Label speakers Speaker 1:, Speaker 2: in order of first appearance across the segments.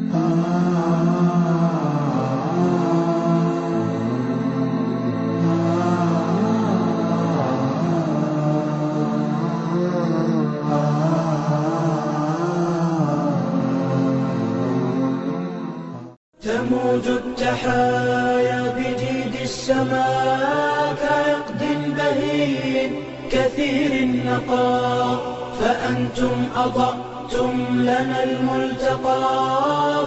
Speaker 1: تموج التحايا بجيد السماء كعقد بهين كثير النقاء، فأنتم أضأتم لنا الملتقى،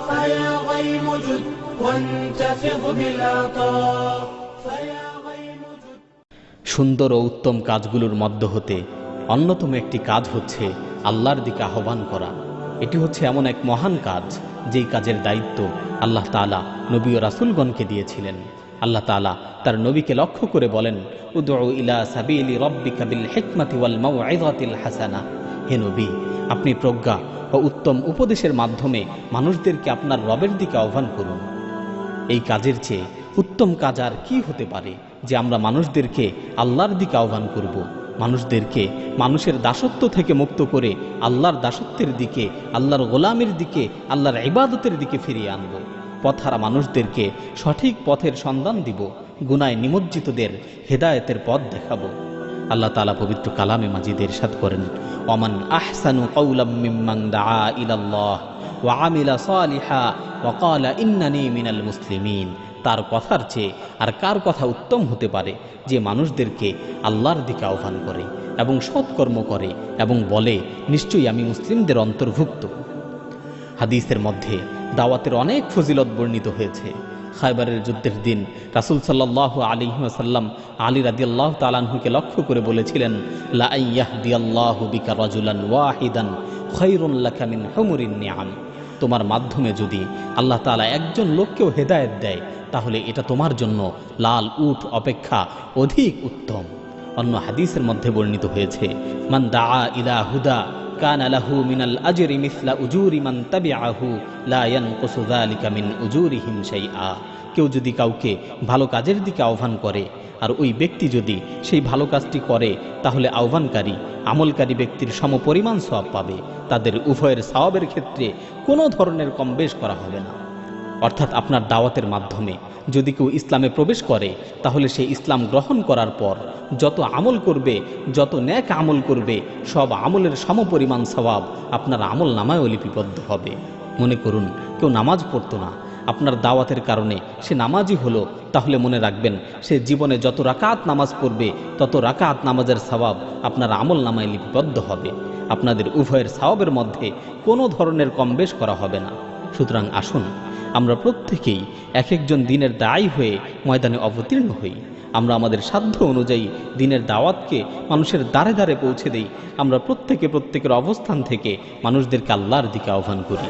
Speaker 1: فيا غيم جد وانتفض بالعطاء، فيا غيم جد।
Speaker 2: সুন্দর ও উত্তম কাজগুলোর মধ্য হতে অন্যতম একটি কাজ হচ্ছে আল্লাহর দিকে আহ্বান করা। এটি হচ্ছে এমন এক মহান কাজ যেই কাজের দায়িত্ব আল্লাহ তাআলা নবী ও রাসূলগণকে দিয়েছিলেন। আল্লাহ তাআলা তার নবীকে লক্ষ্য করে বলেন, উদউ ইলা সাবিলি রাব্বিকা বিল হিকমাতি ওয়াল মাউইযাতিল হাসানা। হে নবী, আপনি প্রজ্ঞা ও উত্তম উপদেশের মাধ্যমে মানুষদেরকে আপনার রবের দিকে আহ্বান করুন। এই কাজের চেয়ে উত্তম কাজ আর কি হতে পারে যে আমরা মানুষদেরকে আল্লাহর দিকে আহ্বান করব, মানুষদেরকে মানুষের দাসত্ব থেকে মুক্ত করে আল্লাহর দাসত্বের দিকে, আল্লাহর গোলামির দিকে, আল্লাহর ইবাদতের দিকে ফিরিয়ে আনব। পথহারা মানুষদেরকে সঠিক পথের সন্ধান দিব, গুনায় নিমজ্জিতদের হেদায়েতের পথ দেখাবো। আল্লাহ তাআলা পবিত্র কালামে মাজিদে ইরশাদ করেন, ওমান আহসানু কাওলাম মিম্মান দাআ ইলাল্লাহ ওয়া আমিলা সালিহা ওয়া ক্বালা ইন্নানী মিনাল মুসলিমিন। তার কথার চেয়ে আর কার কথা উত্তম হতে পারে যে মানুষদেরকে আল্লাহর দিকে আহ্বান করে এবং সৎকর্ম করে এবং বলে, নিশ্চয়ই আমি মুসলিমদের অন্তর্ভুক্ত। হাদিসের মধ্যে দাওয়াতের অনেক ফজিলত বর্ণিত হয়েছে। খায়বারের যুদ্ধের দিন রাসূল সাল্লাল্লাহু আলাইহি ওয়াসাল্লাম আলী রাদিয়াল্লাহু তাআলা আনহুকে লক্ষ্য করে বলেছিলেন, লা আইয়াহদিয়াল্লাহু বিকা রাজুলান ওয়াহিদান খায়রুন লাকা মিন হুমুরিন নিআম। তোমার মাধ্যমে যদি আল্লাহ তাআলা একজন লোককেও হেদায়েত দেয় তাহলে এটা তোমার জন্য লাল উট অপেক্ষা অধিক উত্তম। অন্য হাদিসের মধ্যে বর্ণিত হয়েছে, মান দাআ ইলা হুদা কানা লাহু মিনাল আজরি মিসলা উজুরি মান তাবিআহু লা ইয়ানকুসু যালিকা মিন উজুরিহিম শাইআ। কেউ যদি কাউকে ভালো কাজের দিকে আহ্বান করে আর ওই ব্যক্তি যদি সেই ভালো কাজটি করে তাহলে আহ্বানকারী আমলকারী ব্যক্তির সমপরিমাণ সওয়াব পাবে। তাদের উভয়ের সওয়াবের ক্ষেত্রে কোনো ধরনের কম বেশ করা হবে না। অর্থাৎ আপনার দাওয়াতের মাধ্যমে যদি কেউ ইসলামে প্রবেশ করে তাহলে সে ইসলাম গ্রহণ করার পর যত আমল করবে, যত নেক আমল করবে, সব আমলের সমপরিমাণ সওয়াব আপনার আমল নামায়ও লিপিবদ্ধ হবে। মনে করুন কেউ নামাজ পড়তো না, আপনার দাওয়াতের কারণে সে নামাজি হলো, তাহলে মনে রাখবেন সে জীবনে যত রাকাত নামাজ পড়বে তত রাকাত নামাজের সওয়াব আপনার আমল নামায় লিপিবদ্ধ হবে। আপনাদের উভয়ের সওয়াবের মধ্যে কোনো ধরনের কম বেশ করা হবে না। সুতরাং আসুন আমরা প্রত্যেকেই এক একজন দ্বীনের দায়ী হয়ে ময়দানে অবতীর্ণ হই। আমরা আমাদের সাধ্য অনুযায়ী দ্বীনের দাওয়াতকে মানুষের দ্বারে দ্বারে পৌঁছে দেই। আমরা প্রত্যেকে প্রত্যেকের অবস্থান থেকে মানুষদেরকে আল্লাহর দিকে আহ্বান করি।